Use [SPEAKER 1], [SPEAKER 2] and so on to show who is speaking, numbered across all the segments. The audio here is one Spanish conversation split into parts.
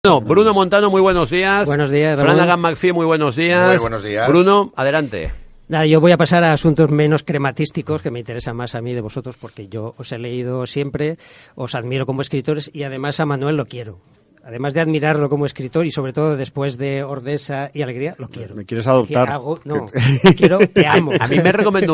[SPEAKER 1] No, Bruno Montano, muy buenos días.
[SPEAKER 2] Buenos días, Ramón.
[SPEAKER 1] Flanagan McPhee, muy buenos días.
[SPEAKER 3] Muy buenos días.
[SPEAKER 1] Bruno, adelante.
[SPEAKER 2] Nada, yo voy a pasar a asuntos menos crematísticos, que me interesan más a mí de vosotros, porque yo os he leído siempre, os admiro como escritores y además a Manuel lo quiero. Además de admirarlo como escritor y sobre todo después de Ordesa y Alegría, lo quiero.
[SPEAKER 4] ¿Me quieres adoptar?
[SPEAKER 2] Te amo.
[SPEAKER 1] A mí me recomendó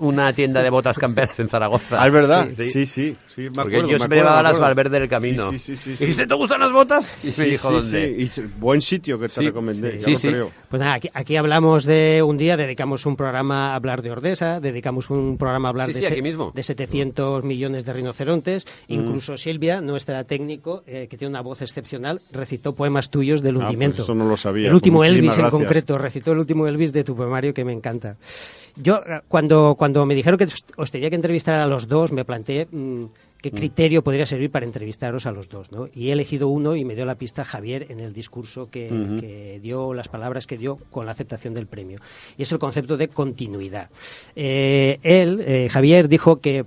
[SPEAKER 1] una tienda de botas camperas en Zaragoza.
[SPEAKER 4] Ah, es verdad.
[SPEAKER 1] Sí.
[SPEAKER 4] Me
[SPEAKER 1] Porque
[SPEAKER 4] acuerdo,
[SPEAKER 1] yo siempre llevaba las Valverde del Camino.
[SPEAKER 4] Sí.
[SPEAKER 1] ¿Y dijiste, te gustan las botas? Y me dijo, ¿dónde?
[SPEAKER 4] Sí. Y buen sitio que te recomendé.
[SPEAKER 1] Sí.
[SPEAKER 4] Creo.
[SPEAKER 2] Pues nada, aquí hablamos de un día, dedicamos un programa a hablar de Ordesa, dedicamos un programa a hablar
[SPEAKER 1] aquí mismo.
[SPEAKER 2] de 700 millones de rinocerontes. Incluso Silvia, nuestra técnico, que tiene una voz excepcional, recitó poemas tuyos del hundimiento.
[SPEAKER 4] Pues eso no lo sabía.
[SPEAKER 2] El último
[SPEAKER 4] Muchísimas
[SPEAKER 2] Elvis
[SPEAKER 4] gracias.
[SPEAKER 2] en concreto, recitó el último Elvis de tu poemario que me encanta. Yo, cuando me dijeron que os tenía que entrevistar a los dos, me planteé qué criterio podría servir para entrevistaros a los dos, ¿no? Y he elegido uno y me dio la pista Javier en el discurso que dio, las palabras que dio con la aceptación del premio. Y es el concepto de continuidad. Javier, dijo que en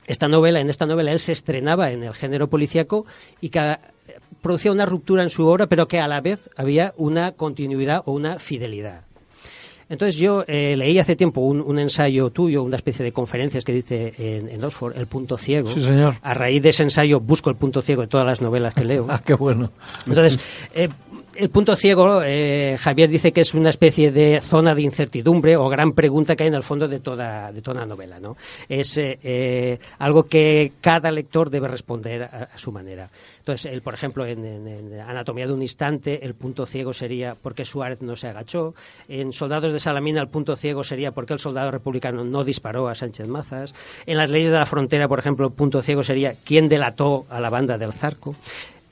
[SPEAKER 2] esta novela él se estrenaba en el género policíaco y que producía una ruptura en su obra, pero que a la vez había una continuidad o una fidelidad. Entonces yo leí hace tiempo un ensayo tuyo, una especie de conferencias que dice en Oxford, El punto ciego.
[SPEAKER 5] Sí, señor.
[SPEAKER 2] A raíz de ese ensayo busco el punto ciego de todas las novelas que leo.
[SPEAKER 5] Ah, qué bueno.
[SPEAKER 2] Entonces, el punto ciego, Javier dice que es una especie de zona de incertidumbre o gran pregunta que hay en el fondo de toda novela, ¿no? Es algo que cada lector debe responder a su manera. Entonces, por ejemplo, en Anatomía de un instante, el punto ciego sería ¿por qué Suárez no se agachó? En Soldados de Salamina, el punto ciego sería ¿por qué el soldado republicano no disparó a Sánchez Mazas? En Las leyes de la frontera, por ejemplo, el punto ciego sería ¿quién delató a la banda del Zarco?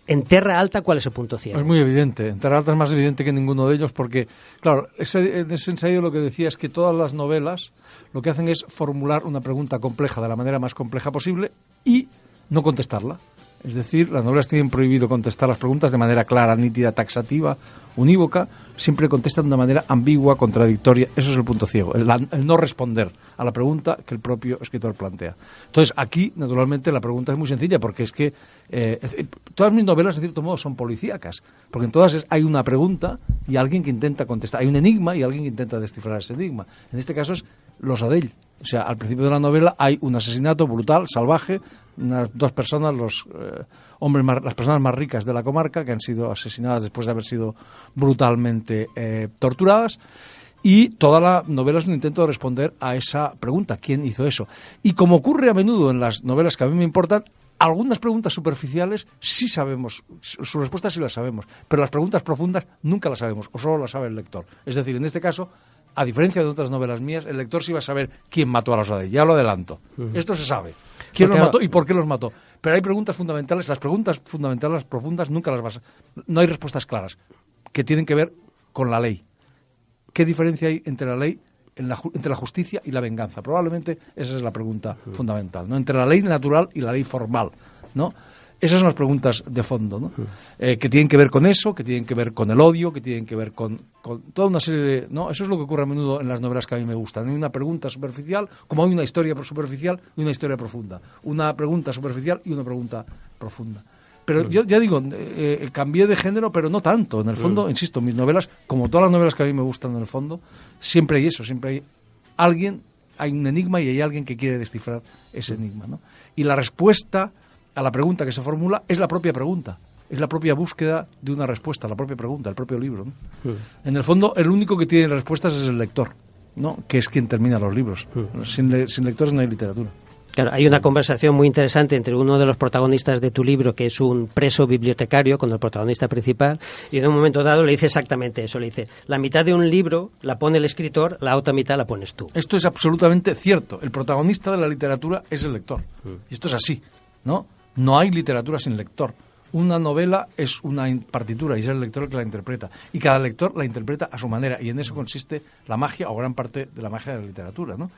[SPEAKER 2] En Terra Alta, ¿cuál es el punto ciego?
[SPEAKER 5] Es muy evidente. En Terra Alta es más evidente que ninguno de ellos porque, claro, en ese ensayo lo que decía es que todas las novelas lo que hacen es formular una pregunta compleja de la manera más compleja posible y no contestarla. Es decir, las novelas tienen prohibido contestar las preguntas de manera clara, nítida, taxativa, unívoca. Siempre contestan de una manera ambigua, contradictoria. Eso es el punto ciego, el no responder a la pregunta que el propio escritor plantea. Entonces, aquí, naturalmente, la pregunta es muy sencilla, porque es que todas mis novelas, de cierto modo, son policíacas. Porque en todas hay una pregunta y alguien que intenta contestar. Hay un enigma y alguien que intenta descifrar ese enigma. En este caso es Los Adell. O sea, al principio de la novela hay un asesinato brutal, salvaje, dos personas, las personas más ricas de la comarca, que han sido asesinadas después de haber sido brutalmente torturadas, y toda la novela es un intento de responder a esa pregunta, ¿quién hizo eso? Y como ocurre a menudo en las novelas que a mí me importan, algunas preguntas superficiales sí sabemos, su respuesta sí las sabemos, pero las preguntas profundas nunca las sabemos, o solo las sabe el lector. Es decir, en este caso, a diferencia de otras novelas mías, el lector sí va a saber quién mató a los Adell, ya lo adelanto. Esto se sabe. ¿Quién los mató y por qué los mató? Pero hay preguntas fundamentales, las preguntas fundamentales, las profundas, no hay respuestas claras, que tienen que ver con la ley. ¿Qué diferencia hay entre la ley, entre la justicia y la venganza? Probablemente esa es la pregunta fundamental, ¿no? Entre la ley natural y la ley formal, ¿no? Esas son las preguntas de fondo, ¿no? Que tienen que ver con eso, que tienen que ver con el odio, que tienen que ver con toda una serie de... ¿no? Eso es lo que ocurre a menudo en las novelas que a mí me gustan. Hay una pregunta superficial, como hay una historia superficial y una historia profunda. Una pregunta superficial y una pregunta profunda. Pero yo ya digo, cambié de género, pero no tanto. En el fondo, insisto, mis novelas, como todas las novelas que a mí me gustan en el fondo, siempre hay eso, siempre hay alguien, hay un enigma y hay alguien que quiere descifrar ese enigma, ¿no? Y la respuesta a la pregunta que se formula es la propia pregunta, es la propia búsqueda de una respuesta, la propia pregunta, el propio libro, ¿no? En el fondo, el único que tiene respuestas es el lector, ¿no? Que es quien termina los libros. Sin lectores no hay literatura.
[SPEAKER 2] Claro, hay una conversación muy interesante entre uno de los protagonistas de tu libro, que es un preso bibliotecario, con el protagonista principal, y en un momento dado le dice exactamente eso, le dice, la mitad de un libro la pone el escritor, la otra mitad la pones tú.
[SPEAKER 5] Esto es absolutamente cierto. El protagonista de la literatura es el lector. Y esto es así, ¿no? No hay literatura sin lector. Una novela es una partitura y es el lector el que la interpreta. Y cada lector la interpreta a su manera. Y en eso consiste la magia o gran parte de la magia de la literatura, ¿no?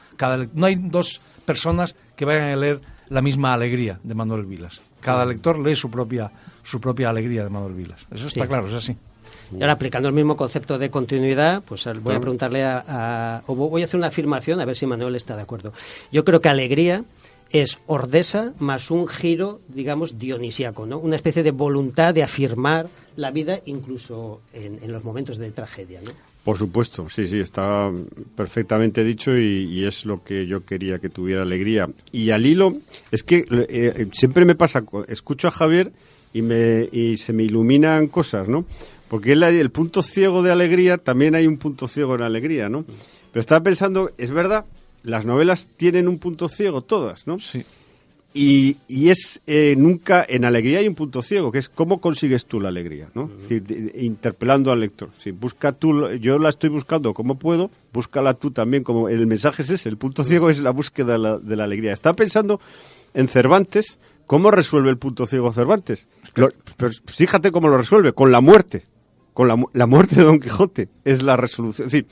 [SPEAKER 5] No hay dos personas que vayan a leer la misma alegría de Manuel Vilas. Cada lector lee su propia alegría de Manuel Vilas. Eso está claro, es así.
[SPEAKER 2] Y ahora, aplicando el mismo concepto de continuidad, pues voy a preguntarle o voy a hacer una afirmación a ver si Manuel está de acuerdo. Yo creo que Alegría es Ordesa más un giro, digamos, dionisíaco, ¿no? Una especie de voluntad de afirmar la vida incluso en los momentos de tragedia, ¿no?
[SPEAKER 4] Por supuesto, sí, está perfectamente dicho y es lo que yo quería que tuviera alegría. Y al hilo, es que siempre me pasa, escucho a Javier y se me iluminan cosas, ¿no? Porque el punto ciego de alegría, también hay un punto ciego en alegría, ¿no? Pero estaba pensando, es verdad, las novelas tienen un punto ciego todas, ¿no?
[SPEAKER 5] Sí.
[SPEAKER 4] Y es nunca en alegría hay un punto ciego, que es cómo consigues tú la alegría, ¿no? Es decir, interpelando al lector. Si busca tú, yo la estoy buscando como puedo, búscala tú también, como el mensaje es ese, el punto ciego es la búsqueda de la alegría. Estaba pensando en Cervantes, ¿cómo resuelve el punto ciego Cervantes? Pero fíjate cómo lo resuelve, con la muerte, con la muerte de Don Quijote, es la resolución. Es decir,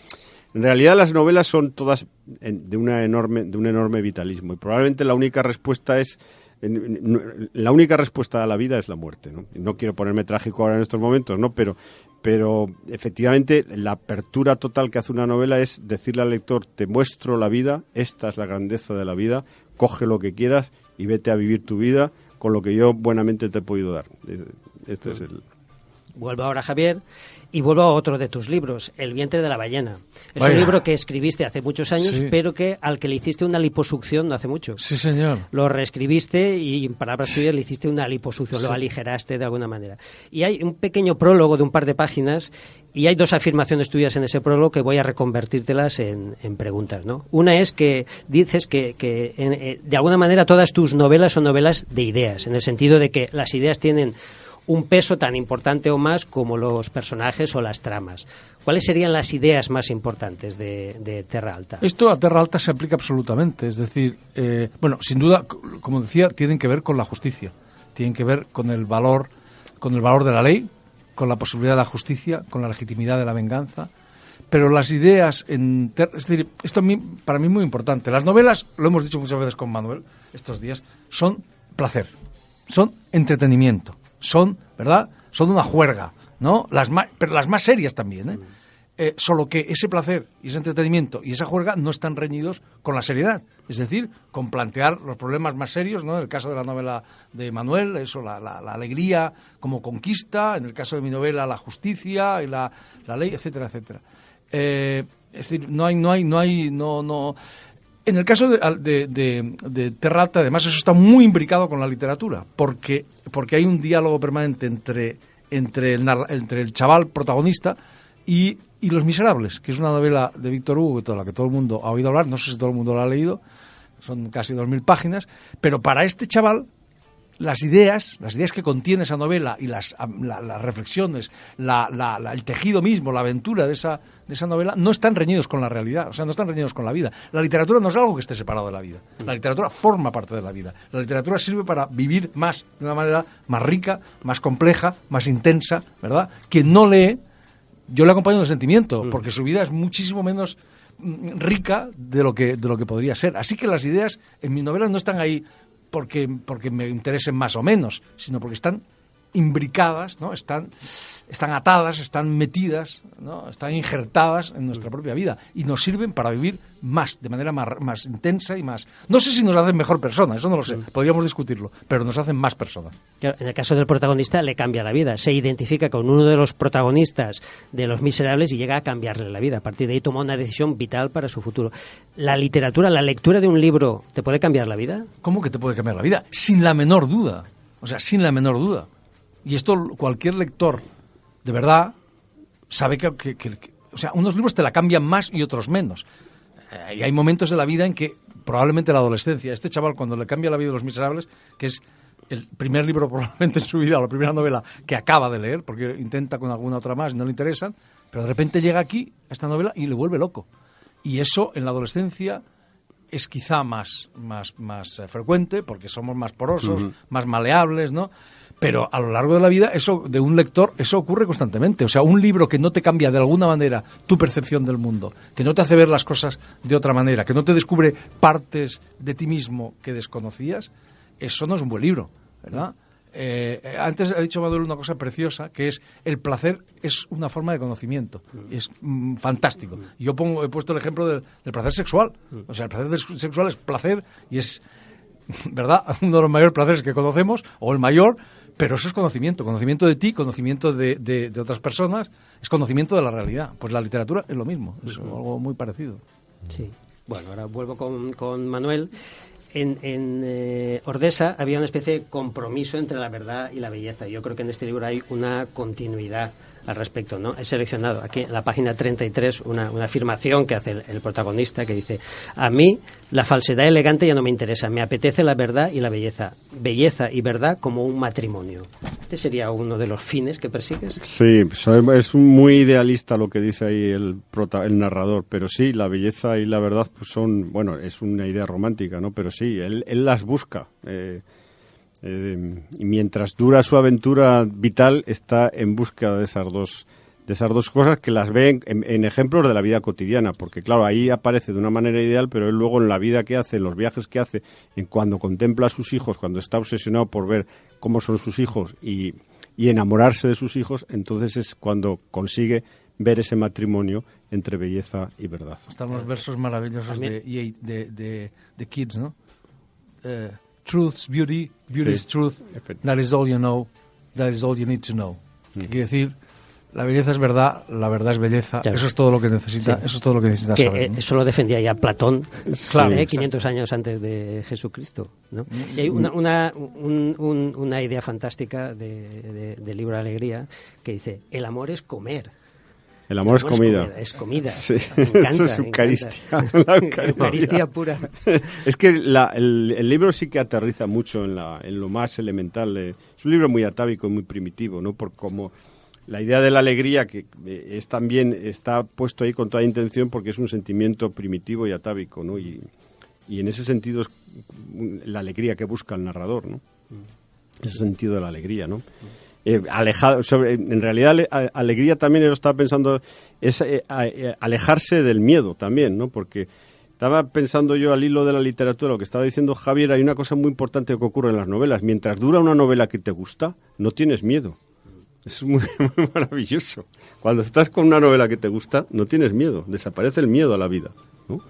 [SPEAKER 4] en realidad las novelas son todas de un enorme vitalismo y probablemente la única respuesta a la vida es la muerte, ¿no? No quiero ponerme trágico ahora en estos momentos, ¿no? Pero efectivamente la apertura total que hace una novela es decirle al lector, te muestro la vida, esta es la grandeza de la vida, coge lo que quieras y vete a vivir tu vida con lo que yo buenamente te he podido dar. Este es el...
[SPEAKER 2] Vuelvo ahora, Javier, y vuelvo a otro de tus libros, El vientre de la ballena. Es
[SPEAKER 5] Vaya.
[SPEAKER 2] un libro que escribiste hace muchos años,
[SPEAKER 5] Sí.
[SPEAKER 2] pero al que le hiciste una liposucción no hace mucho.
[SPEAKER 5] Sí, señor.
[SPEAKER 2] Lo reescribiste y en palabras tuyas le hiciste una liposucción, lo aligeraste de alguna manera. Y hay un pequeño prólogo de un par de páginas y hay dos afirmaciones tuyas en ese prólogo que voy a reconvertírtelas en preguntas, ¿no? Una es que dices que de alguna manera todas tus novelas son novelas de ideas, en el sentido de que las ideas tienen un peso tan importante o más como los personajes o las tramas. ¿Cuáles serían las ideas más importantes de Terra Alta?
[SPEAKER 5] Esto a Terra Alta se aplica absolutamente. Es decir, sin duda, como decía, tienen que ver con la justicia. Tienen que ver con el valor de la ley, con la posibilidad de la justicia, con la legitimidad de la venganza. Pero las ideas es decir, esto para mí es muy importante. Las novelas, lo hemos dicho muchas veces con Manuel estos días, son placer, son entretenimiento. Son, ¿verdad? Son una juerga, ¿no? Pero las más serias también, ¿eh? Solo que ese placer y ese entretenimiento y esa juerga no están reñidos con la seriedad. Es decir, con plantear los problemas más serios, ¿no? En el caso de la novela de Manuel, eso, la alegría como conquista. En el caso de mi novela, la justicia y la ley, etcétera, etcétera. Es decir, no hay. En el caso de Terra Alta, además, eso está muy imbricado con la literatura, porque hay un diálogo permanente entre el chaval protagonista y Los Miserables, que es una novela de Víctor Hugo, de la que todo el mundo ha oído hablar, no sé si todo el mundo la ha leído, son casi 2000 páginas, pero para este chaval las ideas que contiene esa novela y las reflexiones, el tejido mismo, la aventura de esa novela no están reñidos con la realidad, o sea, no están reñidos con la vida. La literatura no es algo que esté separado de la vida. La literatura forma parte de la vida. La literatura sirve para vivir más, de una manera más rica, más compleja, más intensa, ¿verdad? Quien no lee, yo le acompaño en el sentimiento, porque su vida es muchísimo menos rica de lo que podría ser. Así que las ideas en mis novelas no están ahí porque me interesen más o menos, sino porque están imbricadas, ¿no? Están atadas, están metidas, ¿no? Están injertadas en nuestra propia vida y nos sirven para vivir más, de manera más intensa y más... No sé si nos hacen mejor persona, eso no lo sé, podríamos discutirlo, pero nos hacen más personas.
[SPEAKER 2] En el caso del protagonista le cambia la vida, se identifica con uno de los protagonistas de Los Miserables y llega a cambiarle la vida. A partir de ahí toma una decisión vital para su futuro. ¿La literatura, la lectura de un libro, te puede cambiar la vida?
[SPEAKER 5] ¿Cómo que te puede cambiar la vida? Sin la menor duda. O sea, sin la menor duda. Y esto cualquier lector de verdad sabe que o sea, unos libros te la cambian más y otros menos. Y hay momentos de la vida en que probablemente la adolescencia, este chaval cuando le cambia la vida de Los Miserables, que es el primer libro probablemente en su vida, o la primera novela que acaba de leer, porque intenta con alguna otra más y no le interesan, pero de repente llega aquí a esta novela y le vuelve loco. Y eso en la adolescencia es quizá más frecuente, porque somos más porosos, más maleables, ¿no? Pero a lo largo de la vida, eso de un lector, eso ocurre constantemente. O sea, un libro que no te cambia de alguna manera tu percepción del mundo, que no te hace ver las cosas de otra manera, que no te descubre partes de ti mismo que desconocías, eso no es un buen libro, ¿verdad? Antes ha dicho Manuel una cosa preciosa, que es el placer es una forma de conocimiento. Es fantástico. Yo he puesto el ejemplo del placer sexual. O sea, el placer sexual es placer y es ¿verdad? Uno de los mayores placeres que conocemos, o el mayor, pero eso es conocimiento de ti, conocimiento de otras personas, es conocimiento de la realidad. Pues la literatura es lo mismo, es algo muy parecido.
[SPEAKER 2] Sí. Bueno, ahora vuelvo con Manuel. En Ordesa había una especie de compromiso entre la verdad y la belleza. Yo creo que en este libro hay una continuidad al respecto, ¿no? He seleccionado aquí en la página 33 una afirmación que hace el protagonista, que dice: a mí la falsedad elegante ya no me interesa, me apetece la verdad y la belleza y verdad como un matrimonio. ¿Este sería uno de los fines que persigues?
[SPEAKER 4] Sí, es muy idealista lo que dice ahí el narrador, pero sí, la belleza y la verdad pues son, bueno, es una idea romántica, ¿no? Pero sí, él las busca. Y mientras dura su aventura vital, está en búsqueda de esas dos cosas, que las ve en ejemplos de la vida cotidiana, porque claro, ahí aparece de una manera ideal, pero él luego en la vida que hace, en los viajes que hace, en cuando contempla a sus hijos, cuando está obsesionado por ver cómo son sus hijos y enamorarse de sus hijos, entonces es cuando consigue ver ese matrimonio entre belleza y verdad.
[SPEAKER 5] Están los versos maravillosos de Kids, ¿no? Truth's beauty, beauty's truth, that is all you know, that is all you need to know. Quiere decir, la belleza es verdad, la verdad es belleza, claro. Eso es todo lo que necesita, eso es todo lo que necesitas saber, ¿no?
[SPEAKER 2] Eso lo defendía ya Platón,
[SPEAKER 5] claro,
[SPEAKER 2] 500 años antes de Jesucristo, ¿no? Y hay una idea fantástica del libro Alegría que dice: el amor es comer.
[SPEAKER 4] El amor es comida.
[SPEAKER 2] Es comida.
[SPEAKER 4] Sí.
[SPEAKER 2] Me encanta,
[SPEAKER 4] eso es Eucaristía. La
[SPEAKER 2] Eucaristía pura.
[SPEAKER 4] Es que el libro sí que aterriza mucho en lo más elemental. Es un libro muy atávico y muy primitivo, ¿no? Por como la idea de la alegría, que es también está puesto ahí con toda intención, porque es un sentimiento primitivo y atávico, ¿no? Y en ese sentido es la alegría que busca el narrador, ¿no? Ese sentido de la alegría, ¿no? En realidad alegría también, lo estaba pensando, es alejarse del miedo también, ¿no? Porque estaba pensando yo al hilo de la literatura, lo que estaba diciendo Javier, hay una cosa muy importante que ocurre en las novelas. Mientras dura una novela que te gusta, no tienes miedo. Es muy, muy maravilloso. Cuando estás con una novela que te gusta, no tienes miedo, desaparece el miedo a la vida, ¿no?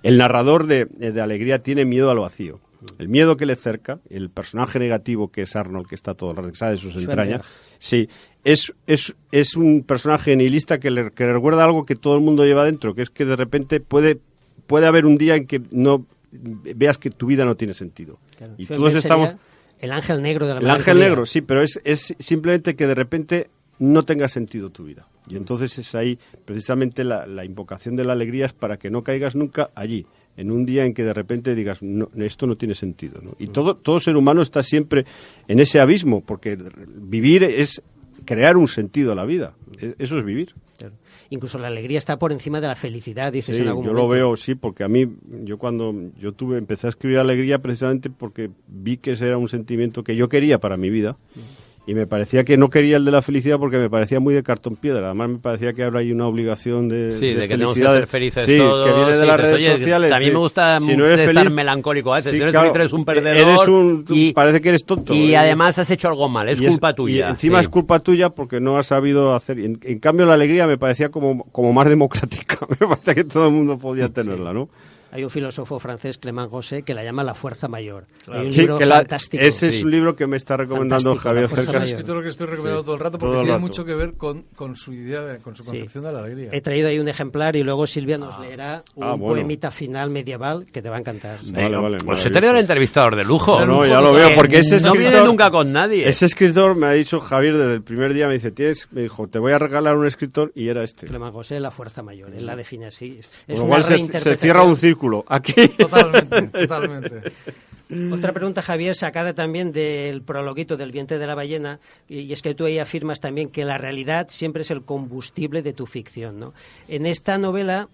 [SPEAKER 4] El narrador de Alegría tiene miedo al vacío. El miedo que le cerca, el personaje negativo que es Arnold, que está todo el rato, que sabe de sus entrañas, sí, es un personaje nihilista que le recuerda algo que todo el mundo lleva dentro, que es que de repente puede haber un día en que no veas que tu vida no tiene sentido. Claro. Y todos estamos...
[SPEAKER 2] El ángel negro de la
[SPEAKER 4] El ángel negro, sí, pero es simplemente que de repente no tenga sentido tu vida. Y entonces es ahí precisamente la invocación de la alegría, es para que no caigas nunca allí, en un día en que de repente digas, no, esto no tiene sentido, ¿no? Y todo ser humano está siempre en ese abismo, porque vivir es crear un sentido a la vida. Eso es vivir.
[SPEAKER 2] Claro. Incluso la alegría está por encima de la felicidad, dices,
[SPEAKER 4] sí,
[SPEAKER 2] en algún
[SPEAKER 4] yo
[SPEAKER 2] momento.
[SPEAKER 4] Lo veo, sí, porque a mí, empecé a escribir alegría precisamente porque vi que ese era un sentimiento que yo quería para mi vida. Y me parecía que no quería el de la felicidad porque me parecía muy de cartón piedra. Además me parecía que ahora hay una obligación de
[SPEAKER 1] que tenemos que ser felices todos.
[SPEAKER 4] Que viene de las redes sociales.
[SPEAKER 1] También me gusta estar melancólico a veces.
[SPEAKER 4] Sí,
[SPEAKER 1] si eres
[SPEAKER 4] claro,
[SPEAKER 1] feliz, eres un perdedor.
[SPEAKER 4] Parece que eres tonto.
[SPEAKER 1] Y además has hecho algo mal, es culpa tuya.
[SPEAKER 4] Y encima es culpa tuya porque no has sabido hacer. En cambio la alegría me parecía como más democrática. Me parecía que todo el mundo podía tenerla, ¿no?
[SPEAKER 2] Hay un filósofo francés, Clément Gosset, que la llama La Fuerza Mayor.
[SPEAKER 4] Claro.
[SPEAKER 2] Hay un libro fantástico.
[SPEAKER 4] Ese es un libro que me está recomendando Javier Cercas.
[SPEAKER 5] Es un escritor que estoy recomendando todo el rato porque tiene mucho que ver con su idea, con su concepción de la alegría.
[SPEAKER 2] He traído ahí un ejemplar y luego Silvia nos leerá un poemita final medieval que te va a encantar.
[SPEAKER 4] Vale,
[SPEAKER 1] pues he tenido el entrevistador de lujo.
[SPEAKER 4] No, ya lo veo, porque ese escritor...
[SPEAKER 1] No viene nunca con nadie.
[SPEAKER 4] Ese escritor, me ha dicho Javier desde el primer día, me dijo, te voy a regalar un escritor, y era este.
[SPEAKER 2] Clément Gosset, La Fuerza Mayor. Él la define así.
[SPEAKER 4] Es Con lo cual se cierra un círculo aquí.
[SPEAKER 5] Totalmente.
[SPEAKER 2] Otra pregunta, Javier, sacada también del prologuito del vientre de la ballena, y es que tú ahí afirmas también que la realidad siempre es el combustible de tu ficción, ¿no? En esta novela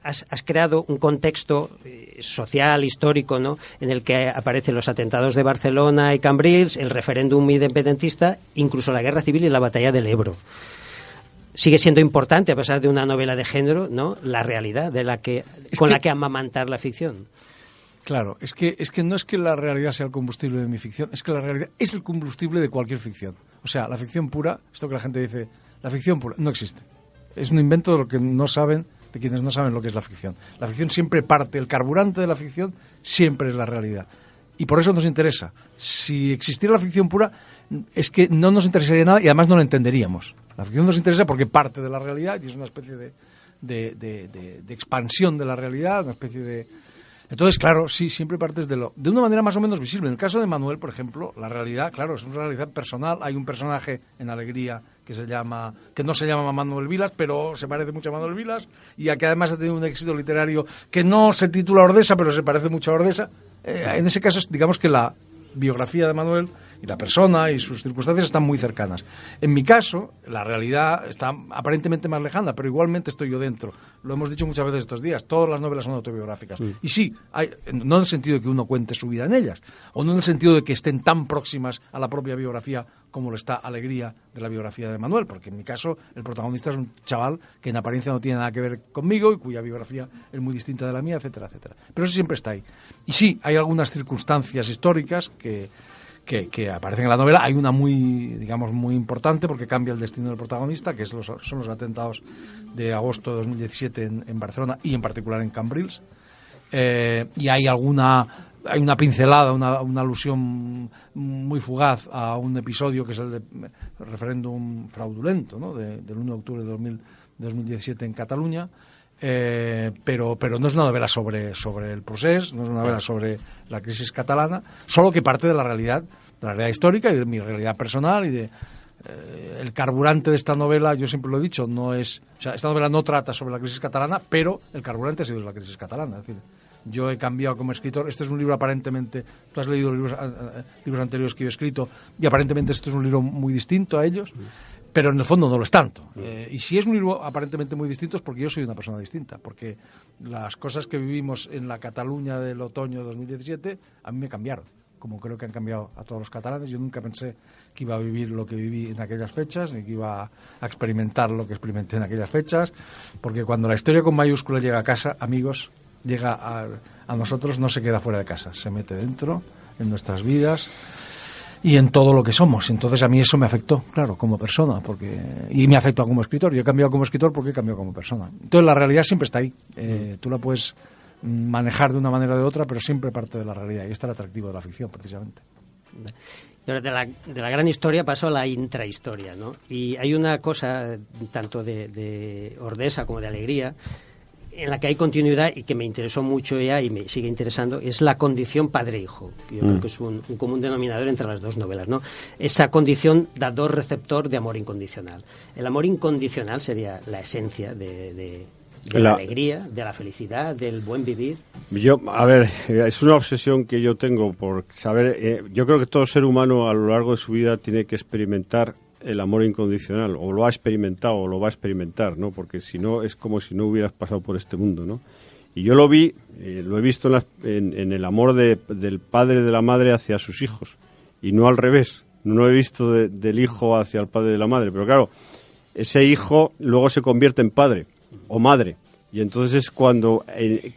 [SPEAKER 2] has creado un contexto social, histórico, ¿no?, en el que aparecen los atentados de Barcelona y Cambrils, el referéndum independentista, incluso la guerra civil y la batalla del Ebro. Sigue siendo importante, a pesar de una novela de género, ¿no?, la realidad la que amamantar la ficción.
[SPEAKER 5] Claro, es que no es que la realidad sea el combustible de mi ficción, es que la realidad es el combustible de cualquier ficción. O sea, la ficción pura, esto que la gente dice, la ficción pura, no existe. Es un invento de lo que no saben de quienes no saben lo que es la ficción. La ficción siempre parte, el carburante de la ficción siempre es la realidad. Y por eso nos interesa. Si existiera la ficción pura, es que no nos interesaría nada y además no la entenderíamos. La ficción nos interesa porque parte de la realidad y es una especie de expansión de la realidad, una especie de... Entonces, claro, sí, siempre partes de una manera más o menos visible. En el caso de Manuel, por ejemplo, la realidad, claro, es una realidad personal. Hay un personaje en Alegría que no se llama Manuel Vilas, pero se parece mucho a Manuel Vilas, y que además ha tenido un éxito literario que no se titula Ordesa, pero se parece mucho a Ordesa. En ese caso, digamos que la biografía de Manuel y la persona y sus circunstancias están muy cercanas. En mi caso, la realidad está aparentemente más lejana, pero igualmente estoy yo dentro. Lo hemos dicho muchas veces estos días, todas las novelas son autobiográficas. Y sí, no en el sentido de que uno cuente su vida en ellas, o no en el sentido de que estén tan próximas a la propia biografía como lo está Alegría de la biografía de Manuel, porque en mi caso el protagonista es un chaval que en apariencia no tiene nada que ver conmigo y cuya biografía es muy distinta de la mía, etcétera, etcétera. Pero eso siempre está ahí. Y sí, hay algunas circunstancias históricas que aparecen en la novela. Hay una muy importante porque cambia el destino del protagonista, que son los atentados de agosto de 2017 en Barcelona y en particular en Cambrils. Y hay una pincelada, una alusión muy fugaz a un episodio que es el del referéndum fraudulento, ¿no? Del 1 de octubre de 2017 en Cataluña. Pero no es una novela sobre el procés, no es una novela sobre la crisis catalana, solo que parte de la realidad histórica y de mi realidad personal y de el carburante de esta novela. Yo siempre lo he dicho, esta novela no trata sobre la crisis catalana, pero el carburante ha sido la crisis catalana. Es decir, yo he cambiado como escritor. Este es un libro aparentemente, tú has leído libros anteriores que yo he escrito y aparentemente este es un libro muy distinto a ellos. Pero en el fondo no lo es tanto. Y si es un libro aparentemente muy distinto es porque yo soy una persona distinta. Porque las cosas que vivimos en la Cataluña del otoño de 2017 a mí me cambiaron. Como creo que han cambiado a todos los catalanes. Yo nunca pensé que iba a vivir lo que viví en aquellas fechas, ni que iba a experimentar lo que experimenté en aquellas fechas. Porque cuando la historia con mayúscula llega a casa, amigos, llega a nosotros, no se queda fuera de casa. Se mete dentro, en nuestras vidas y en todo lo que somos. Entonces a mí eso me afectó, claro, como persona, y me afectó como escritor. Yo he cambiado como escritor porque he cambiado como persona. Entonces la realidad siempre está ahí. Tú la puedes manejar de una manera o de otra, pero siempre parte de la realidad. Y está el atractivo de la ficción, precisamente.
[SPEAKER 2] Y ahora de la gran historia paso a la intrahistoria, ¿no? Y hay una cosa, tanto de Ordesa como de Alegría, en la que hay continuidad y que me interesó mucho ya y me sigue interesando, es la condición padre-hijo, que yo creo que es un común denominador entre las dos novelas, ¿no? Esa condición dador-receptor de amor incondicional. El amor incondicional sería la esencia de la alegría, de la felicidad, del buen vivir.
[SPEAKER 4] Es una obsesión que yo tengo por saber. Yo creo que todo ser humano a lo largo de su vida tiene que experimentar el amor incondicional, o lo ha experimentado o lo va a experimentar, ¿no? Porque si no es como si no hubieras pasado por este mundo, ¿no? Y yo lo he visto en el amor del padre y de la madre hacia sus hijos, y no al revés. No lo he visto del hijo hacia el padre de la madre, pero claro, ese hijo luego se convierte en padre o madre, y entonces es cuando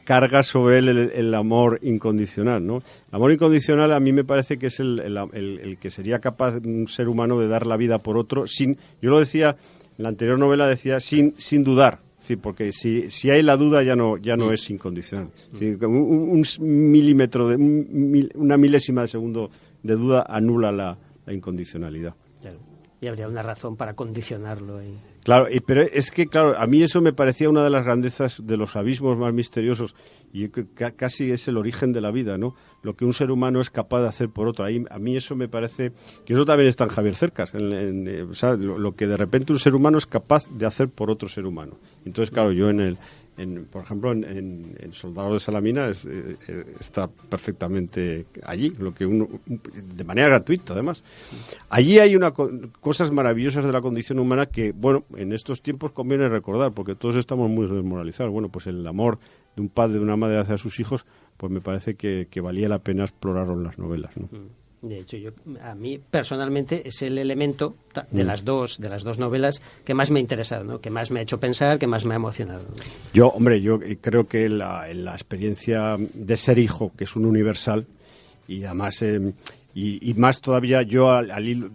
[SPEAKER 4] carga sobre él el amor incondicional, ¿no? El amor incondicional a mí me parece que es el que sería capaz un ser humano de dar la vida por otro yo lo decía, en la anterior novela decía, sin dudar. Sí, porque si hay la duda ya no es incondicional. Sí, un milímetro, una milésima de segundo de duda anula la incondicionalidad.
[SPEAKER 2] Claro. Y habría una razón para condicionarlo.
[SPEAKER 4] Claro, pero es que, claro, a mí eso me parecía una de las grandezas, de los abismos más misteriosos, y casi es el origen de la vida, ¿no? Lo que un ser humano es capaz de hacer por otro. A mí eso me parece, que eso también está en Javier Cercas, o sea, lo que de repente un ser humano es capaz de hacer por otro ser humano. Entonces, claro, yo por ejemplo, en Soldado de Salamina está perfectamente allí, lo que uno, de manera gratuita, además. Allí hay cosas maravillosas de la condición humana que, bueno, en estos tiempos conviene recordar, porque todos estamos muy desmoralizados. Bueno, pues el amor de un padre, de una madre hacia sus hijos, pues me parece que valía la pena explorarlo en las novelas, ¿no?
[SPEAKER 2] De hecho, a mí personalmente es el elemento de las dos novelas que más me ha interesado, ¿no? Que más me ha hecho pensar, que más me ha emocionado, ¿no?
[SPEAKER 4] Yo creo que la experiencia de ser hijo, que es un universal, y además Y más todavía yo,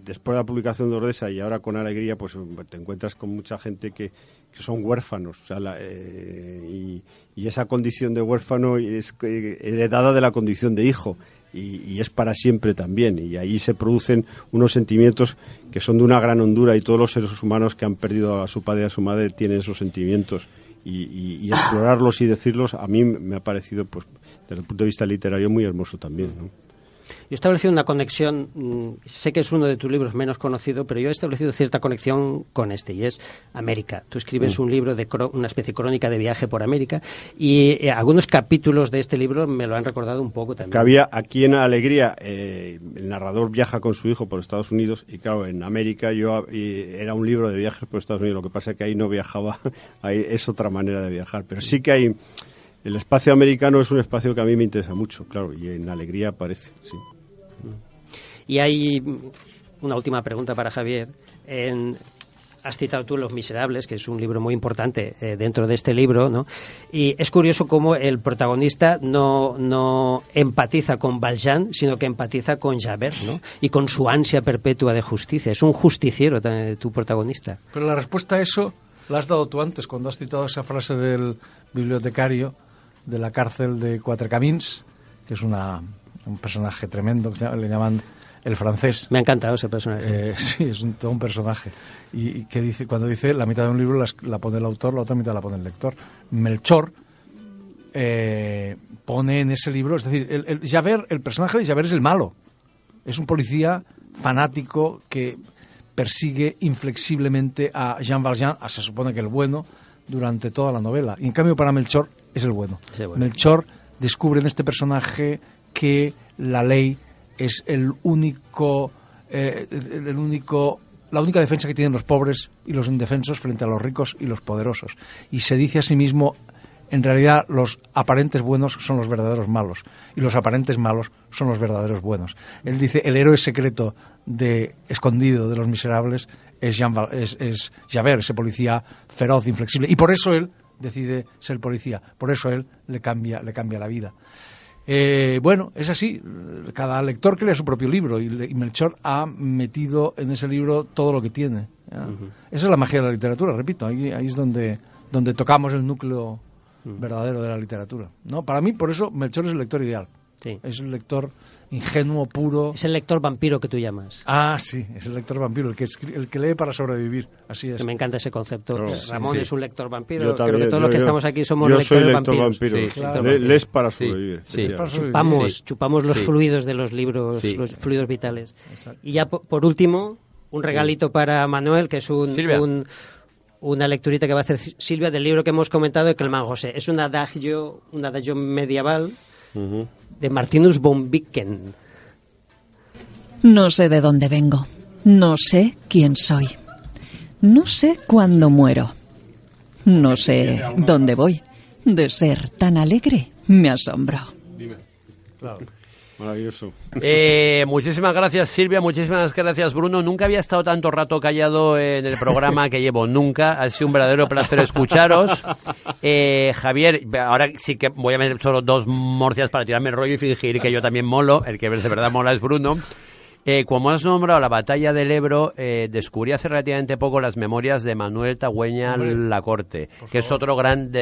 [SPEAKER 4] después de la publicación de Ordesa y ahora con Alegría, pues te encuentras con mucha gente que son huérfanos. O sea, y esa condición de huérfano es heredada de la condición de hijo. Y es para siempre también. Y ahí se producen unos sentimientos que son de una gran hondura, y todos los seres humanos que han perdido a su padre y a su madre tienen esos sentimientos. Y explorarlos y decirlos, a mí me ha parecido, pues, desde el punto de vista literario, muy hermoso también, ¿no?
[SPEAKER 2] Yo he establecido una conexión, sé que es uno de tus libros menos conocido, pero yo he establecido cierta conexión con este, y es América. Tú escribes un libro de una especie de crónica de viaje por América, y algunos capítulos de este libro me lo han recordado un poco también.
[SPEAKER 4] Que había aquí en Alegría, el narrador viaja con su hijo por Estados Unidos, y claro, en América era un libro de viajes por Estados Unidos. Lo que pasa es que ahí no viajaba, ahí es otra manera de viajar, pero sí que hay... El espacio americano es un espacio que a mí me interesa mucho, claro, y en Alegría aparece, sí.
[SPEAKER 2] Y hay una última pregunta para Javier. Has citado tú Los Miserables, que es un libro muy importante dentro de este libro, ¿no? Y es curioso cómo el protagonista no empatiza con Valjean, sino que empatiza con Javert, ¿no? Y con su ansia perpetua de justicia. Es un justiciero tu protagonista.
[SPEAKER 5] Pero la respuesta a eso la has dado tú antes, cuando has citado esa frase del bibliotecario de la cárcel de Quatre Camins, que es un personaje tremendo, que le llaman el francés.
[SPEAKER 2] Me ha encantado ese personaje.
[SPEAKER 5] Sí, es todo un personaje. Y que dice, cuando dice la mitad de un libro la pone el autor, la otra mitad la pone el lector. Melchor pone en ese libro, es decir, el personaje de Javert es el malo. Es un policía fanático que persigue inflexiblemente a Jean Valjean, se supone que el bueno, durante toda la novela. Y en cambio para Melchor es el bueno. Sí, bueno. Melchor descubre en este personaje que la ley es la única defensa que tienen los pobres y los indefensos frente a los ricos y los poderosos. Y se dice a sí mismo, en realidad los aparentes buenos son los verdaderos malos, y los aparentes malos son los verdaderos buenos. Él dice, el héroe secreto escondido de Los Miserables es Javert, ese policía feroz, inflexible, y por eso él decide ser policía, por eso él le cambia la vida. Bueno, es así, cada lector crea su propio libro, y Melchor ha metido en ese libro todo lo que tiene. Esa es la magia de la literatura, repito, ahí es donde tocamos el núcleo verdadero de la literatura, ¿no? Para mí, por eso, Melchor es el lector ideal. Sí. Es el lector ingenuo, puro.
[SPEAKER 2] Es el lector vampiro que tú llamas.
[SPEAKER 5] Ah, sí, es el lector vampiro, el que lee para sobrevivir, así es.
[SPEAKER 2] Que me encanta ese concepto.
[SPEAKER 4] Claro,
[SPEAKER 2] Ramón es un lector vampiro.
[SPEAKER 4] Yo también,
[SPEAKER 2] creo que todos los que estamos aquí somos lectores vampiros.
[SPEAKER 4] Sí, claro. Lees para sobrevivir.
[SPEAKER 1] Sí.
[SPEAKER 2] Chupamos los fluidos de los libros, los fluidos vitales. Exacto. Y ya por último, un regalito para Manuel, que es una lecturita que va a hacer Silvia del libro que hemos comentado de Clément José. Es un adagio medieval de Martinus von Vicken.
[SPEAKER 3] No sé de dónde vengo, no sé quién soy, no sé cuándo muero, no sé dónde voy. De ser tan alegre me asombro.
[SPEAKER 4] Claro. Maravilloso.
[SPEAKER 1] Muchísimas gracias, Silvia, muchísimas gracias, Bruno. Nunca había estado tanto rato callado en el programa que llevo, nunca. Ha sido un verdadero placer escucharos. Javier, ahora sí que voy a meter solo 2 morcias para tirarme el rollo y fingir que yo también molo. El que de verdad mola es Bruno. Como has nombrado la batalla del Ebro, descubrí hace relativamente poco las memorias de Manuel Tagüeña Lacorte, que es otro gran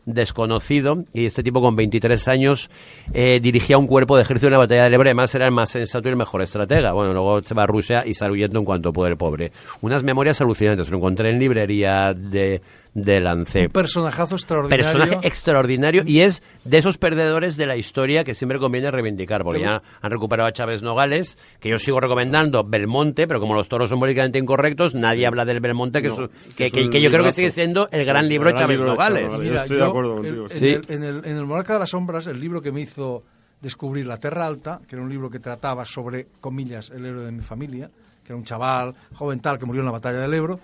[SPEAKER 1] desconocido, y este tipo con 23 años dirigía un cuerpo de ejército en la batalla del Ebro. Además era el más sensato y el mejor estratega. Bueno, luego se va a Rusia y sale huyendo en cuanto puede el pobre. Unas memorias alucinantes, lo encontré en librería de Lancet.
[SPEAKER 5] Un personajazo extraordinario.
[SPEAKER 1] Personaje extraordinario, y es de esos perdedores de la historia que siempre conviene reivindicar, porque ya han recuperado a Chávez Nogales, que yo sigo recomendando Belmonte, pero como los toros son políticamente incorrectos, nadie habla del Belmonte, que yo creo que sigue siendo el gran libro de Chávez Nogales.
[SPEAKER 5] Mira,
[SPEAKER 4] estoy de acuerdo contigo.
[SPEAKER 5] En el Monarca de las Sombras, el libro que me hizo descubrir La Terra Alta, que era un libro que trataba sobre, comillas, el héroe de mi familia, que era un chaval joven tal que murió en la batalla del Ebro,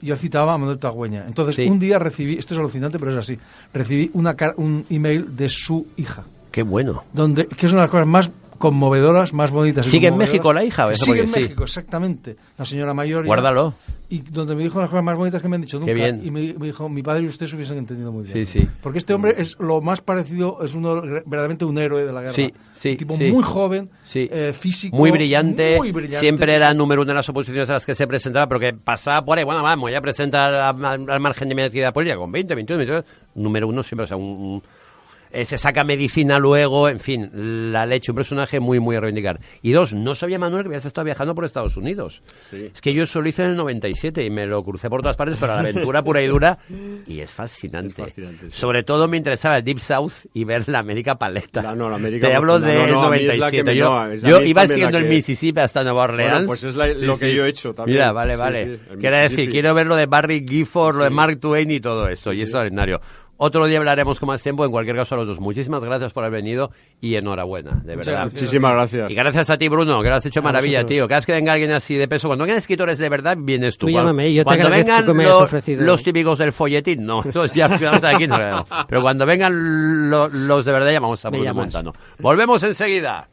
[SPEAKER 5] yo citaba a Manuel Tagüeña. Entonces, un día recibí, esto es alucinante, pero es así, recibí un email de su hija.
[SPEAKER 1] ¡Qué bueno!
[SPEAKER 5] Que es una de las cosas más conmovedoras, más bonitas.
[SPEAKER 1] ¿Sigue en
[SPEAKER 5] conmovedoras.
[SPEAKER 1] México la hija?
[SPEAKER 5] Que
[SPEAKER 1] Eso
[SPEAKER 5] sigue en
[SPEAKER 1] porque sí.
[SPEAKER 5] México, exactamente. La señora mayor.
[SPEAKER 1] Guárdalo.
[SPEAKER 5] Y donde me dijo las cosas más bonitas que me han dicho nunca.
[SPEAKER 1] Qué bien.
[SPEAKER 5] Y me dijo, mi padre y usted se hubiesen entendido muy bien.
[SPEAKER 1] Sí, sí.
[SPEAKER 5] Porque este hombre es lo más parecido, es verdaderamente un héroe de la guerra.
[SPEAKER 1] Sí, sí,
[SPEAKER 5] Un tipo
[SPEAKER 1] sí.
[SPEAKER 5] muy joven,
[SPEAKER 1] Sí.
[SPEAKER 5] físico.
[SPEAKER 1] Muy brillante,
[SPEAKER 5] muy brillante.
[SPEAKER 1] siempre era número uno en las oposiciones a las que se presentaba, pero que pasaba por ahí, bueno, vamos, ya presenta al margen de mi actividad política con 20, 21, 22, número uno siempre, o sea, se saca medicina luego, en fin, la leche, un personaje muy, muy a reivindicar. Y dos, no sabía, Manuel, que habías estado viajando por Estados Unidos.
[SPEAKER 4] Sí.
[SPEAKER 1] Es que yo eso lo hice en el 97 y me lo crucé por todas partes, pero la aventura pura y dura, y es fascinante.
[SPEAKER 4] Es fascinante, sí.
[SPEAKER 1] Sobre todo me interesaba el Deep South y ver la América paleta.
[SPEAKER 4] La América
[SPEAKER 1] Te hablo
[SPEAKER 4] profunda.
[SPEAKER 1] del
[SPEAKER 4] No, a mí es la que
[SPEAKER 1] 97.
[SPEAKER 4] me-
[SPEAKER 1] Yo,
[SPEAKER 4] no, a mí
[SPEAKER 1] yo
[SPEAKER 4] es
[SPEAKER 1] iba
[SPEAKER 4] también
[SPEAKER 1] siguiendo
[SPEAKER 4] la
[SPEAKER 1] el
[SPEAKER 4] que-
[SPEAKER 1] Mississippi hasta Nueva Orleans.
[SPEAKER 4] Bueno, pues es lo que yo he hecho también.
[SPEAKER 1] Mira, vale,
[SPEAKER 4] Sí,
[SPEAKER 1] vale.
[SPEAKER 4] sí, el
[SPEAKER 1] Quiero decir,
[SPEAKER 4] Mississippi.
[SPEAKER 1] quiero ver lo de Barry Gifford, lo de Mark Twain y todo eso, y es extraordinario. Otro día hablaremos con más tiempo, en cualquier caso a los dos. Muchísimas gracias por haber venido y enhorabuena, de
[SPEAKER 5] Muchas
[SPEAKER 1] verdad.
[SPEAKER 5] gracias.
[SPEAKER 4] Muchísimas gracias.
[SPEAKER 1] Y gracias a ti, Bruno, que lo has hecho maravilla,
[SPEAKER 5] vosotros.
[SPEAKER 1] tío. Cada vez que venga alguien así de peso, cuando vengan escritores de verdad, vienes tú.
[SPEAKER 2] Tú llámame, yo te
[SPEAKER 1] Cuando
[SPEAKER 2] agradezco
[SPEAKER 1] vengan
[SPEAKER 2] que me hayas ofrecido.
[SPEAKER 1] los típicos del folletín, no, esos ya estamos aquí, no. Pero cuando vengan los de verdad, llamamos a
[SPEAKER 2] Me
[SPEAKER 1] Bruno
[SPEAKER 2] llamas.
[SPEAKER 1] Montano. Volvemos enseguida.